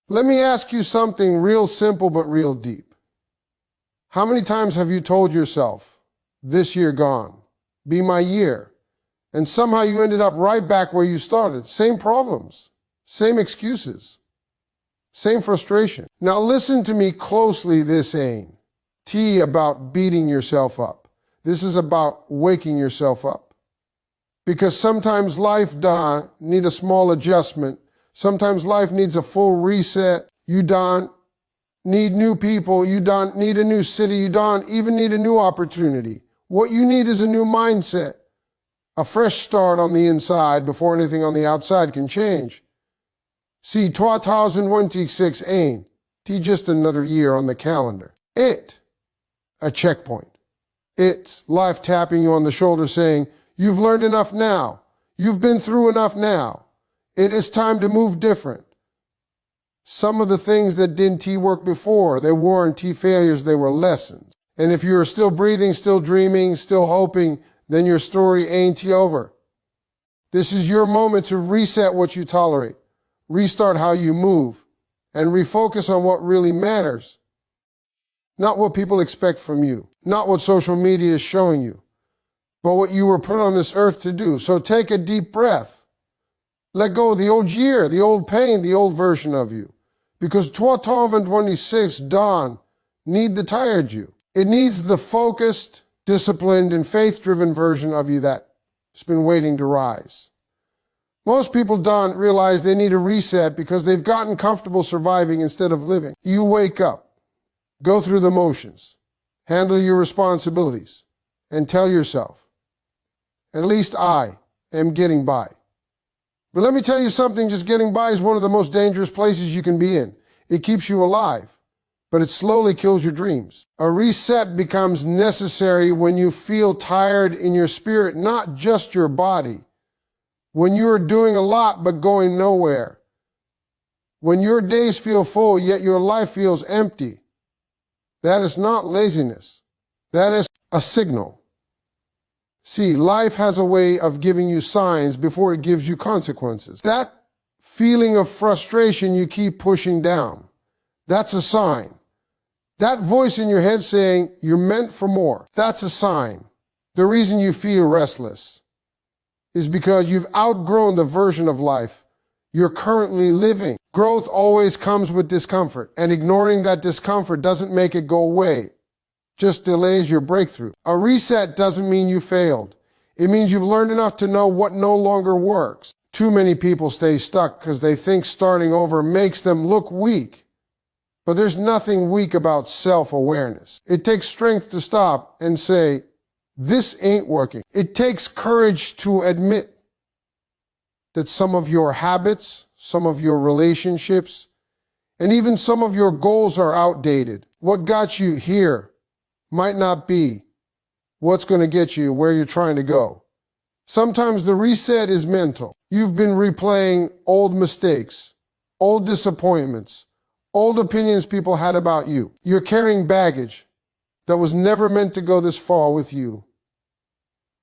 Let me ask you something real simple but real deep. How many times have you told yourself, this year gone, be my year, and somehow you ended up right back where you started? Same problems, same excuses, same frustration. Now listen to me closely. This ain't about beating yourself up. This is about waking yourself up. Because sometimes life need a small adjustment. Sometimes life needs a full reset. You don't need new people. You don't need a new city. You don't even need a new opportunity. What you need is a new mindset, a fresh start on the inside before anything on the outside can change. See, 2026 ain't just another year on the calendar. It's a checkpoint. It's life tapping you on the shoulder saying, you've learned enough now. You've been through enough now. It is time to move different. Some of the things that didn't work before, they weren't failures, they were lessons. And if you're still breathing, still dreaming, still hoping, then your story ain't over. This is your moment to reset what you tolerate, restart how you move, and refocus on what really matters. Not what people expect from you, not what social media is showing you, but what you were put on this earth to do. So take a deep breath. Let go of the old year, the old pain, the old version of you. Because 2026 dawn need the tired you. It needs the focused, disciplined, and faith-driven version of you that's been waiting to rise. Most people don't realize they need a reset because they've gotten comfortable surviving instead of living. You wake up, go through the motions, handle your responsibilities, and tell yourself, at least I am getting by. But let me tell you something, just getting by is one of the most dangerous places you can be in. It keeps you alive, but it slowly kills your dreams. A reset becomes necessary when you feel tired in your spirit, not just your body. When you're doing a lot but going nowhere. When your days feel full, yet your life feels empty. That is not laziness. That is a signal. See, life has a way of giving you signs before it gives you consequences. That feeling of frustration you keep pushing down, that's a sign. That voice in your head saying you're meant for more, that's a sign. The reason you feel restless is because you've outgrown the version of life you're currently living. Growth always comes with discomfort, and ignoring that discomfort doesn't make it go away. Just delays your breakthrough. A reset doesn't mean you failed. It means you've learned enough to know what no longer works. Too many people stay stuck because they think starting over makes them look weak. But there's nothing weak about self-awareness. It takes strength to stop and say, this ain't working. It takes courage to admit that some of your habits, some of your relationships, and even some of your goals are outdated. What got you here might not be what's going to get you where you're trying to go. Sometimes the reset is mental. You've been replaying old mistakes, old disappointments, old opinions people had about you. You're carrying baggage that was never meant to go this far with you.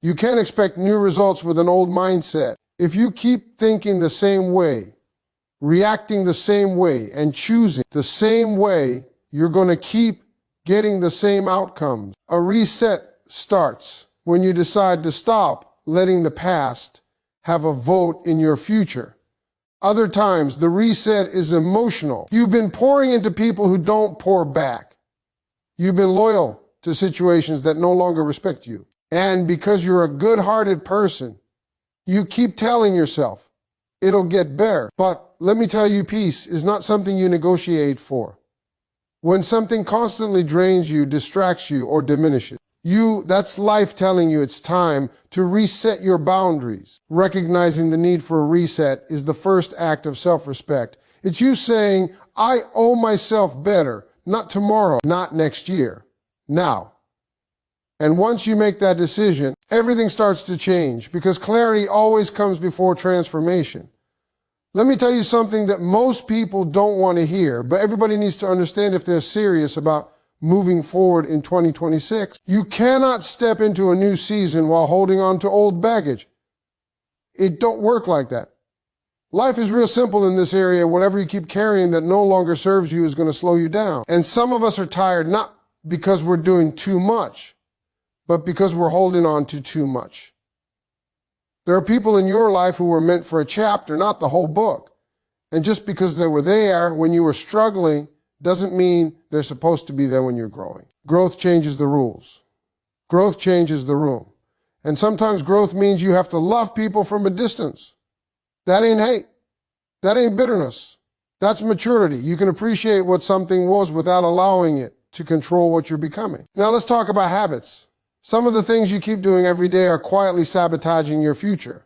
You can't expect new results with an old mindset. If you keep thinking the same way, reacting the same way, and choosing the same way, you're going to keep getting the same outcomes. A reset starts when you decide to stop letting the past have a vote in your future. Other times, the reset is emotional. You've been pouring into people who don't pour back. You've been loyal to situations that no longer respect you. And because you're a good-hearted person, you keep telling yourself, it'll get better. But let me tell you, peace is not something you negotiate for. When something constantly drains you, distracts you, or diminishes you, that's life telling you it's time to reset your boundaries. Recognizing the need for a reset is the first act of self-respect. It's you saying, I owe myself better, not tomorrow, not next year, now. And once you make that decision, everything starts to change because clarity always comes before transformation. Let me tell you something that most people don't want to hear, but everybody needs to understand if they're serious about moving forward in 2026. You cannot step into a new season while holding on to old baggage. It don't work like that. Life is real simple in this area. Whatever you keep carrying that no longer serves you is going to slow you down. And some of us are tired not because we're doing too much, but because we're holding on to too much. There are people in your life who were meant for a chapter, not the whole book. And just because they were there when you were struggling doesn't mean they're supposed to be there when you're growing. Growth changes the rules. Growth changes the room. And sometimes growth means you have to love people from a distance. That ain't hate. That ain't bitterness. That's maturity. You can appreciate what something was without allowing it to control what you're becoming. Now let's talk about habits. Some of the things you keep doing every day are quietly sabotaging your future.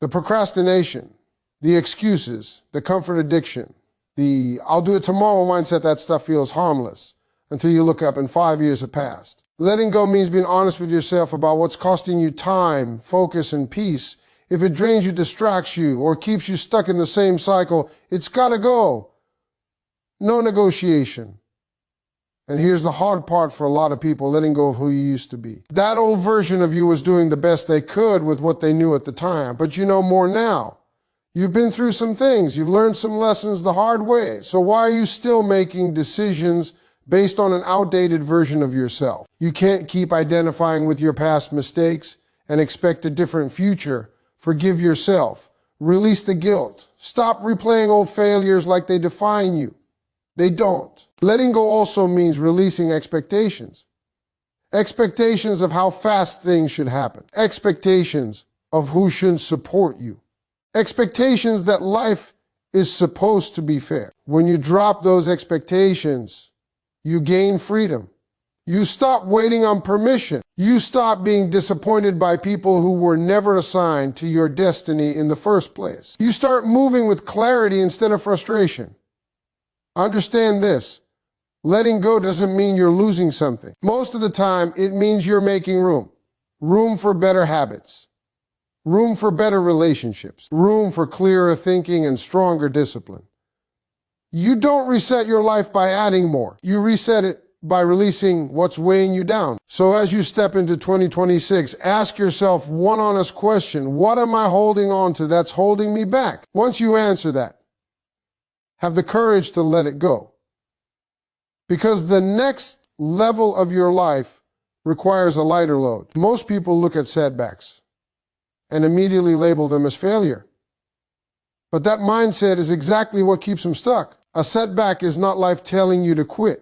The procrastination, the excuses, the comfort addiction, the I'll do it tomorrow mindset, that stuff feels harmless until you look up and 5 years have passed. Letting go means being honest with yourself about what's costing you time, focus, and peace. If it drains you, distracts you, or keeps you stuck in the same cycle, it's gotta go. No negotiation. And here's the hard part for a lot of people, letting go of who you used to be. That old version of you was doing the best they could with what they knew at the time, but you know more now. You've been through some things. You've learned some lessons the hard way. So why are you still making decisions based on an outdated version of yourself? You can't keep identifying with your past mistakes and expect a different future. Forgive yourself. Release the guilt. Stop replaying old failures like they define you. They don't. Letting go also means releasing expectations. Expectations of how fast things should happen. Expectations of who should support you. Expectations that life is supposed to be fair. When you drop those expectations, you gain freedom. You stop waiting on permission. You stop being disappointed by people who were never assigned to your destiny in the first place. You start moving with clarity instead of frustration. Understand this. Letting go doesn't mean you're losing something. Most of the time, it means you're making room. Room for better habits. Room for better relationships. Room for clearer thinking and stronger discipline. You don't reset your life by adding more. You reset it by releasing what's weighing you down. So as you step into 2026, ask yourself one honest question. What am I holding on to that's holding me back? Once you answer that, have the courage to let it go. Because the next level of your life requires a lighter load. Most people look at setbacks and immediately label them as failure. But that mindset is exactly what keeps them stuck. A setback is not life telling you to quit.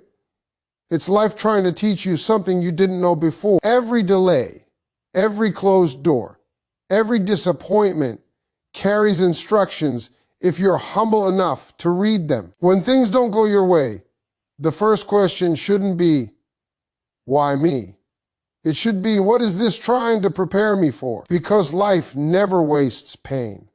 It's life trying to teach you something you didn't know before. Every delay, every closed door, every disappointment carries instructions if you're humble enough to read them. When things don't go your way, the first question shouldn't be, why me? It should be, what is this trying to prepare me for? Because life never wastes pain.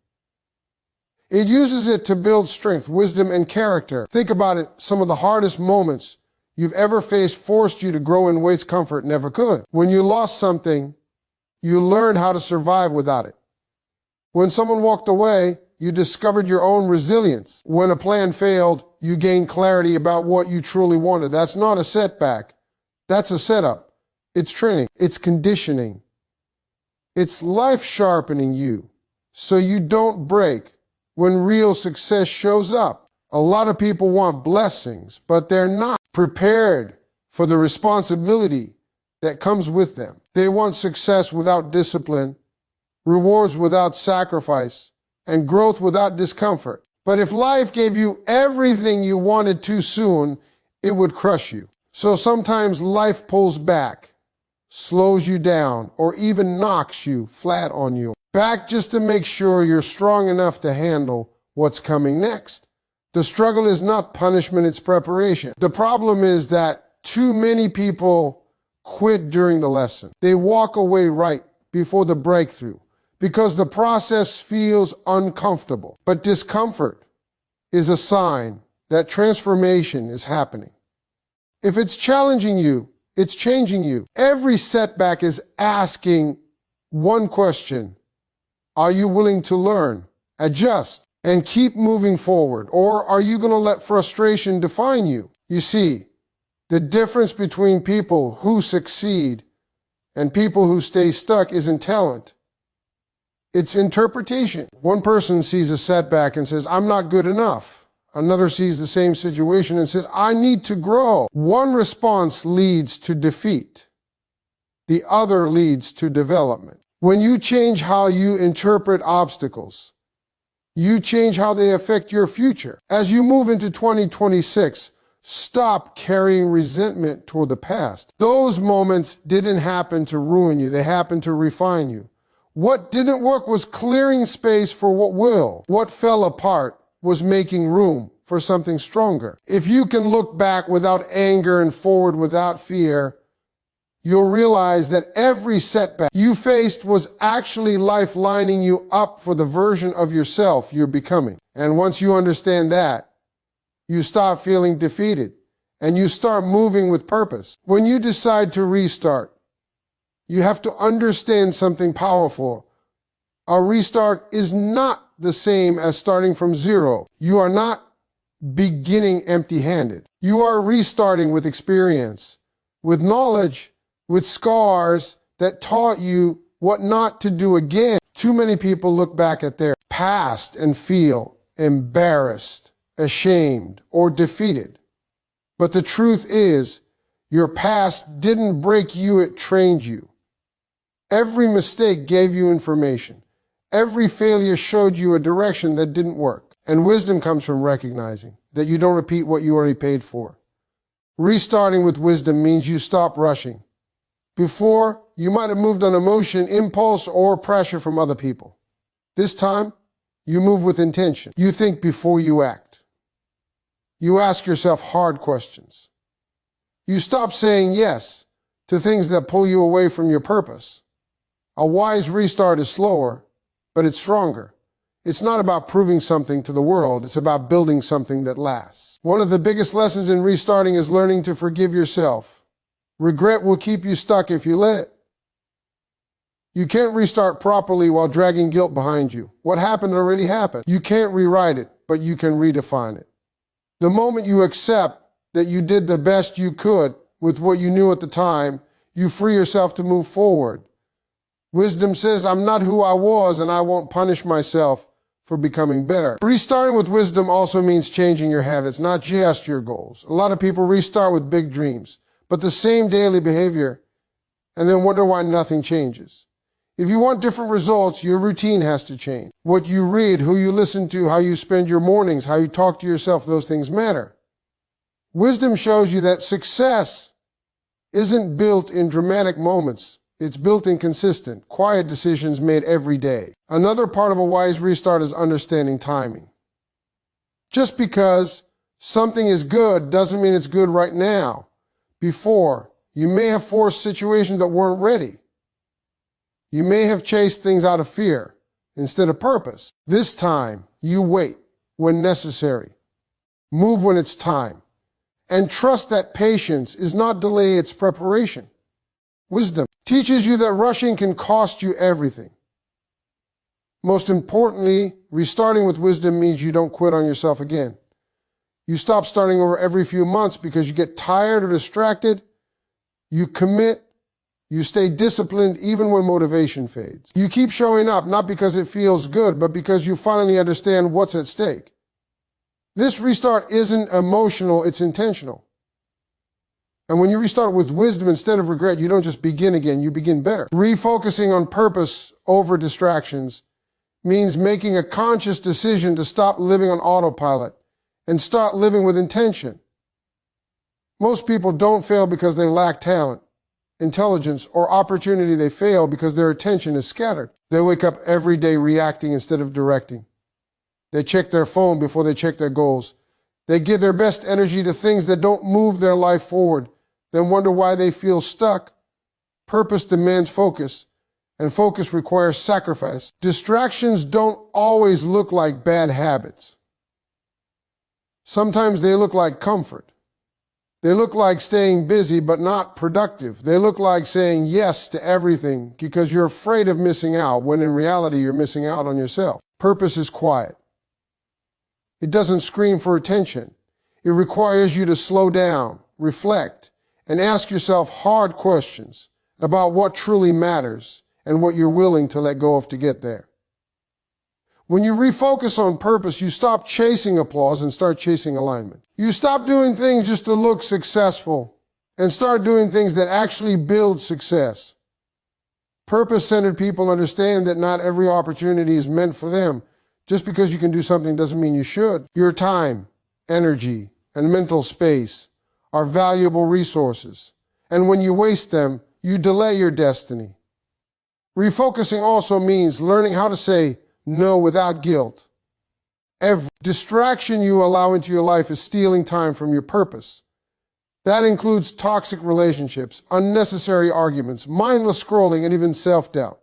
It uses it to build strength, wisdom, and character. Think about it. Some of the hardest moments you've ever faced forced you to grow in ways comfort never could. When you lost something, you learned how to survive without it. When someone walked away, you discovered your own resilience. When a plan failed, you gained clarity about what you truly wanted. That's not a setback. That's a setup. It's training. It's conditioning. It's life sharpening you so you don't break when real success shows up. A lot of people want blessings, but they're not prepared for the responsibility that comes with them. They want success without discipline, rewards without sacrifice, and growth without discomfort. But if life gave you everything you wanted too soon, it would crush you. So sometimes life pulls back, slows you down, or even knocks you flat on your back just to make sure you're strong enough to handle what's coming next. The struggle is not punishment, it's preparation. The problem is that too many people quit during the lesson. They walk away right before the breakthrough because the process feels uncomfortable. But discomfort is a sign that transformation is happening. If it's challenging you, it's changing you. Every setback is asking one question. Are you willing to learn, adjust, and keep moving forward? Or are you going to let frustration define you? You see, the difference between people who succeed and people who stay stuck isn't talent. It's interpretation. One person sees a setback and says, I'm not good enough. Another sees the same situation and says, I need to grow. One response leads to defeat. The other leads to development. When you change how you interpret obstacles, you change how they affect your future. As you move into 2026, stop carrying resentment toward the past. Those moments didn't happen to ruin you. They happened to refine you. What didn't work was clearing space for what will. What fell apart was making room for something stronger. If you can look back without anger and forward without fear, you'll realize that every setback you faced was actually life lining you up for the version of yourself you're becoming. And once you understand that, you stop feeling defeated and you start moving with purpose. When you decide to restart, you have to understand something powerful. A restart is not the same as starting from zero. You are not beginning empty-handed. You are restarting with experience, with knowledge, with scars that taught you what not to do again. Too many people look back at their past and feel embarrassed, ashamed, or defeated. But the truth is, your past didn't break you, it trained you. Every mistake gave you information. Every failure showed you a direction that didn't work. And wisdom comes from recognizing that you don't repeat what you already paid for. Restarting with wisdom means you stop rushing. Before, you might have moved on emotion, impulse, or pressure from other people. This time, you move with intention. You think before you act. You ask yourself hard questions. You stop saying yes to things that pull you away from your purpose. A wise restart is slower, but it's stronger. It's not about proving something to the world. It's about building something that lasts. One of the biggest lessons in restarting is learning to forgive yourself. Regret will keep you stuck if you let it. You can't restart properly while dragging guilt behind you. What happened already happened. You can't rewrite it, but you can redefine it. The moment you accept that you did the best you could with what you knew at the time, you free yourself to move forward. Wisdom says, I'm not who I was and I won't punish myself for becoming better. Restarting with wisdom also means changing your habits, not just your goals. A lot of people restart with big dreams, but the same daily behavior, and then wonder why nothing changes. If you want different results, your routine has to change. What you read, who you listen to, how you spend your mornings, how you talk to yourself, those things matter. Wisdom shows you that success isn't built in dramatic moments. It's built in consistent, quiet decisions made every day. Another part of a wise restart is understanding timing. Just because something is good doesn't mean it's good right now. Before, you may have forced situations that weren't ready. You may have chased things out of fear instead of purpose. This time, you wait when necessary. Move when it's time. And trust that patience is not delay, it's preparation. Wisdom teaches you that rushing can cost you everything. Most importantly, restarting with wisdom means you don't quit on yourself again. You stop starting over every few months because you get tired or distracted. You commit. You stay disciplined even when motivation fades. You keep showing up not because it feels good, but because you finally understand what's at stake. This restart isn't emotional, it's intentional. And when you restart with wisdom instead of regret, you don't just begin again, you begin better. Refocusing on purpose over distractions means making a conscious decision to stop living on autopilot and start living with intention. Most people don't fail because they lack talent, intelligence, or opportunity. They fail because their attention is scattered. They wake up every day reacting instead of directing. They check their phone before they check their goals. They give their best energy to things that don't move their life forward, then wonder why they feel stuck. Purpose demands focus, and focus requires sacrifice. Distractions don't always look like bad habits. Sometimes they look like comfort. They look like staying busy but not productive. They look like saying yes to everything because you're afraid of missing out, when in reality you're missing out on yourself. Purpose is quiet. It doesn't scream for attention. It requires you to slow down, reflect, and ask yourself hard questions about what truly matters and what you're willing to let go of to get there. When you refocus on purpose, you stop chasing applause and start chasing alignment. You stop doing things just to look successful and start doing things that actually build success. Purpose-centered people understand that not every opportunity is meant for them. Just because you can do something doesn't mean you should. Your time, energy, and mental space are valuable resources. And when you waste them, you delay your destiny. Refocusing also means learning how to say no without guilt. Every distraction you allow into your life is stealing time from your purpose. That includes toxic relationships, unnecessary arguments, mindless scrolling, and even self-doubt.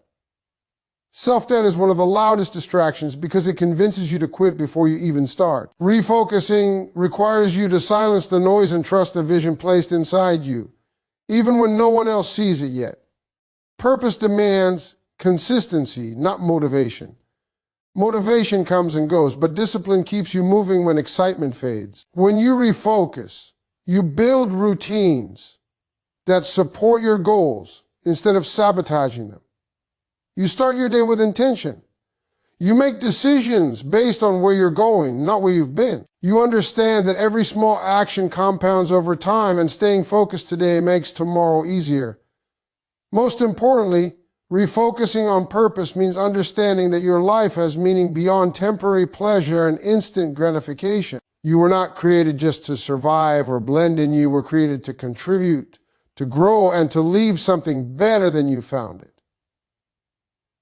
Self-doubt is one of the loudest distractions because it convinces you to quit before you even start. Refocusing requires you to silence the noise and trust the vision placed inside you, even when no one else sees it yet. Purpose demands consistency, not motivation. Motivation comes and goes, but discipline keeps you moving when excitement fades. When you refocus, you build routines that support your goals instead of sabotaging them. You start your day with intention. You make decisions based on where you're going, not where you've been. You understand that every small action compounds over time, and staying focused today makes tomorrow easier. Most importantly, refocusing on purpose means understanding that your life has meaning beyond temporary pleasure and instant gratification. You were not created just to survive or blend in. You were created to contribute, to grow, and to leave something better than you found it.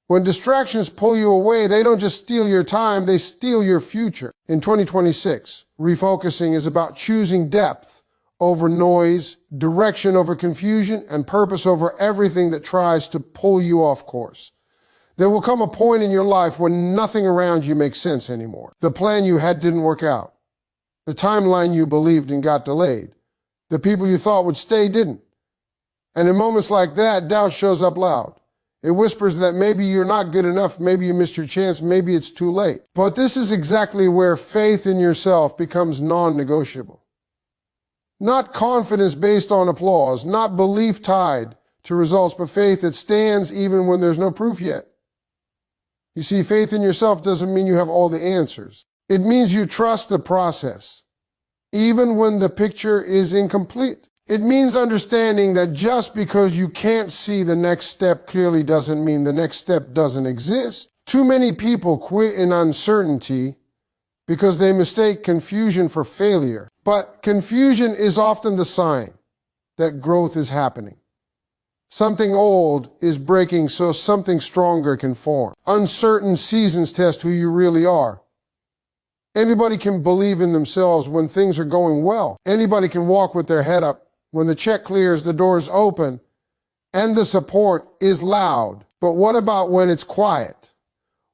When distractions pull you away, they don't just steal your time, they steal your future. In 2026, refocusing is about choosing depth over noise, direction over confusion, and purpose over everything that tries to pull you off course. There will come a point in your life when nothing around you makes sense anymore. The plan you had didn't work out. The timeline you believed in got delayed. The people you thought would stay didn't. And in moments like that, doubt shows up loud. It whispers that maybe you're not good enough, maybe you missed your chance, maybe it's too late. But this is exactly where faith in yourself becomes non-negotiable. Not confidence based on applause, not belief tied to results, but faith that stands even when there's no proof yet. You see, faith in yourself doesn't mean you have all the answers. It means you trust the process, even when the picture is incomplete. It means understanding that just because you can't see the next step clearly doesn't mean the next step doesn't exist. Too many people quit in uncertainty because they mistake confusion for failure. But confusion is often the sign that growth is happening. Something old is breaking so something stronger can form. Uncertain seasons test who you really are. Anybody can believe in themselves when things are going well. Anybody can walk with their head up when the check clears, the doors open, and the support is loud. But what about when it's quiet?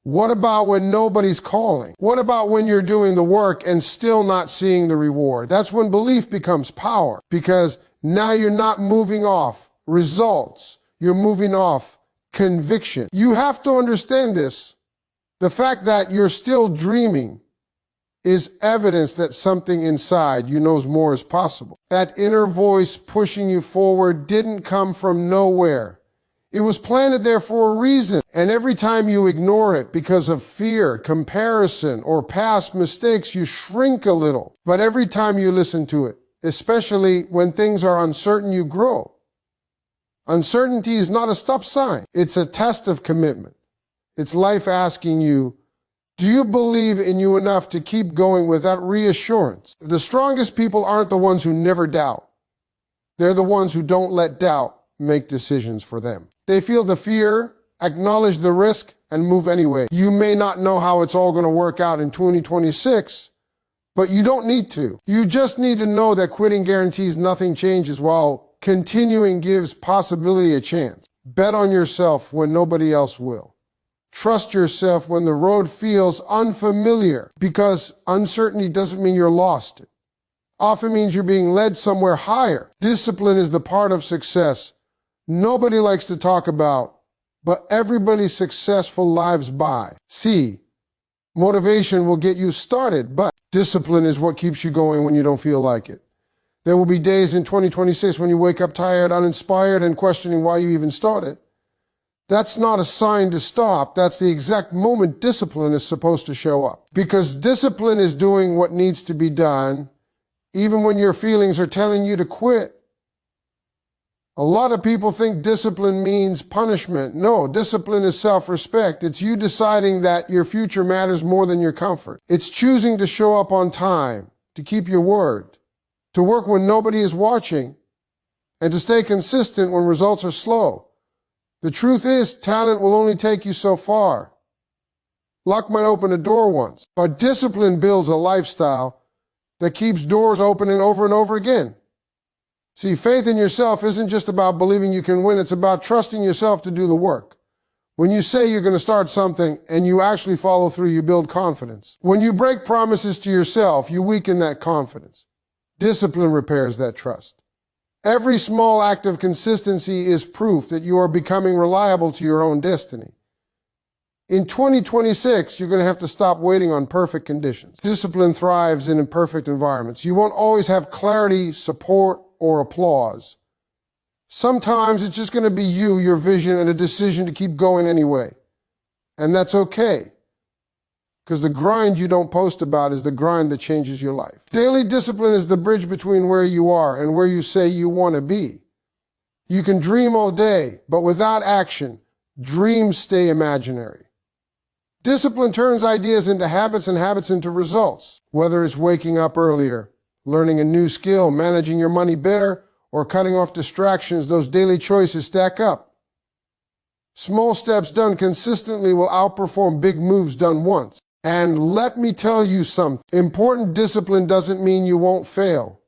What about when nobody's calling? What about when you're doing the work and still not seeing the reward? That's when belief becomes power, because now you're not moving off results. You're moving off conviction. You have to understand this. The fact that you're still dreaming is evidence that something inside you knows more is possible. That inner voice pushing you forward didn't come from nowhere. It was planted there for a reason. And every time you ignore it because of fear, comparison, or past mistakes, you shrink a little. But every time you listen to it, especially when things are uncertain, you grow. Uncertainty is not a stop sign. It's a test of commitment. It's life asking you, do you believe in you enough to keep going without reassurance? The strongest people aren't the ones who never doubt. They're the ones who don't let doubt make decisions for them. They feel the fear, acknowledge the risk, and move anyway. You may not know how it's all going to work out in 2026, but you don't need to. You just need to know that quitting guarantees nothing changes, while continuing gives possibility a chance. Bet on yourself when nobody else will. Trust yourself when the road feels unfamiliar, because uncertainty doesn't mean you're lost. It often means you're being led somewhere higher. Discipline is the part of success nobody likes to talk about, but everybody's successful lives by. See, motivation will get you started, but discipline is what keeps you going when you don't feel like it. There will be days in 2026 when you wake up tired, uninspired, and questioning why you even started. That's not a sign to stop. That's the exact moment discipline is supposed to show up. Because discipline is doing what needs to be done, even when your feelings are telling you to quit. A lot of people think discipline means punishment. No, discipline is self-respect. It's you deciding that your future matters more than your comfort. It's choosing to show up on time, to keep your word, to work when nobody is watching, and to stay consistent when results are slow. The truth is, talent will only take you so far. Luck might open a door once, but discipline builds a lifestyle that keeps doors opening over and over again. See, faith in yourself isn't just about believing you can win, it's about trusting yourself to do the work. When you say you're going to start something and you actually follow through, you build confidence. When you break promises to yourself, you weaken that confidence. Discipline repairs that trust. Every small act of consistency is proof that you are becoming reliable to your own destiny. In 2026, you're going to have to stop waiting on perfect conditions. Discipline thrives in imperfect environments. You won't always have clarity, support, or applause. Sometimes it's just going to be you, your vision, and a decision to keep going anyway. And that's okay. Because the grind you don't post about is the grind that changes your life. Daily discipline is the bridge between where you are and where you say you want to be. You can dream all day, but without action, dreams stay imaginary. Discipline turns ideas into habits and habits into results. Whether it's waking up earlier, learning a new skill, managing your money better, or cutting off distractions, those daily choices stack up. Small steps done consistently will outperform big moves done once. And let me tell you something. Important discipline doesn't mean you won't fail.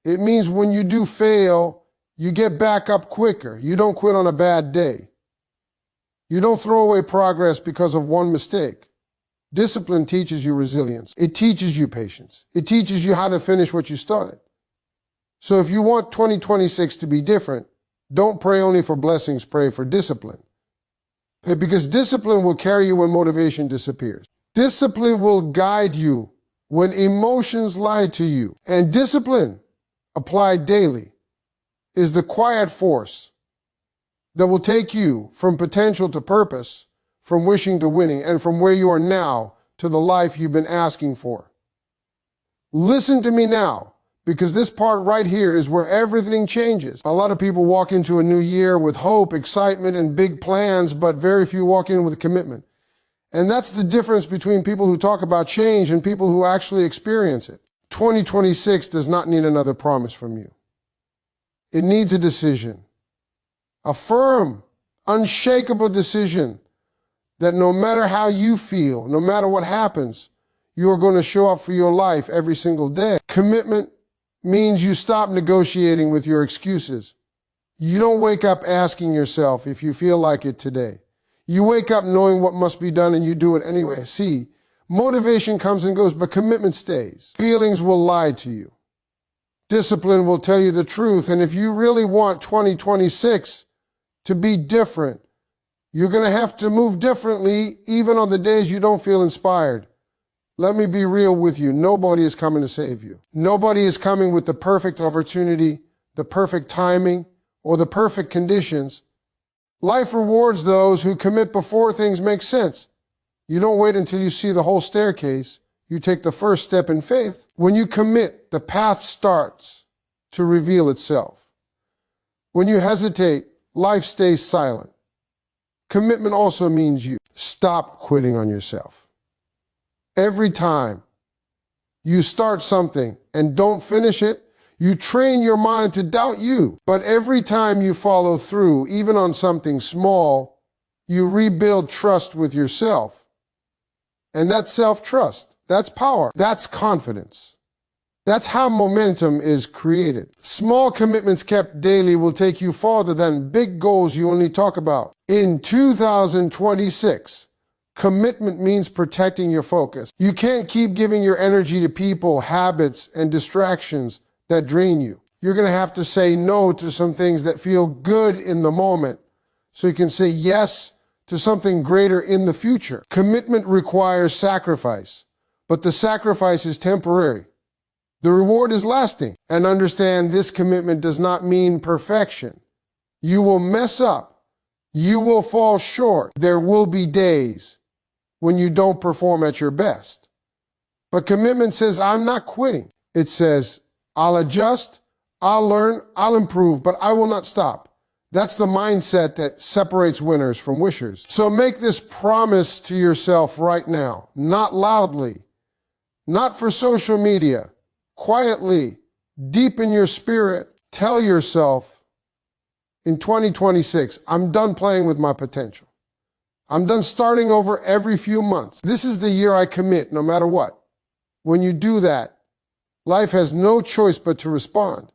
It means when you do fail, you get back up quicker. You don't quit on a bad day. You don't throw away progress because of one mistake. Discipline teaches you resilience. It teaches you patience. It teaches you how to finish what you started. So if you want 2026 to be different, don't pray only for blessings, pray for discipline. Because discipline will carry you when motivation disappears. Discipline will guide you when emotions lie to you. And discipline, applied daily, is the quiet force that will take you from potential to purpose, from wishing to winning, and from where you are now to the life you've been asking for. Listen to me now, because this part right here is where everything changes. A lot of people walk into a new year with hope, excitement, and big plans, but very few walk in with commitment. And that's the difference between people who talk about change and people who actually experience it. 2026 does not need another promise from you. It needs a decision. A firm, unshakable decision that no matter how you feel, no matter what happens, you are going to show up for your life every single day. Commitment means you stop negotiating with your excuses. You don't wake up asking yourself if you feel like it today. You wake up knowing what must be done and you do it anyway. See, motivation comes and goes, but commitment stays. Feelings will lie to you. Discipline will tell you the truth. And if you really want 2026 to be different, you're going to have to move differently even on the days you don't feel inspired. Let me be real with you. Nobody is coming to save you. Nobody is coming with the perfect opportunity, the perfect timing, or the perfect conditions. Life rewards those who commit before things make sense. You don't wait until you see the whole staircase. You take the first step in faith. When you commit, the path starts to reveal itself. When you hesitate, life stays silent. Commitment also means you stop quitting on yourself. Every time you start something and don't finish it, you train your mind to doubt you. But every time you follow through, even on something small, you rebuild trust with yourself. And that's self-trust. That's power. That's confidence. That's how momentum is created. Small commitments kept daily will take you farther than big goals you only talk about. In 2026, commitment means protecting your focus. You can't keep giving your energy to people, habits, and distractions that drain you. You're going to have to say no to some things that feel good in the moment so you can say yes to something greater in the future. Commitment requires sacrifice, but the sacrifice is temporary. The reward is lasting. And understand this commitment does not mean perfection. You will mess up, You will fall short. There will be days when you don't perform at your best. But commitment says, I'm not quitting. It says, I'll adjust, I'll learn, I'll improve, but I will not stop. That's the mindset that separates winners from wishers. So make this promise to yourself right now, not loudly, not for social media, quietly, deep in your spirit. Tell yourself, in 2026, I'm done playing with my potential. I'm done starting over every few months. This is the year I commit, no matter what. When you do that, life has no choice but to respond.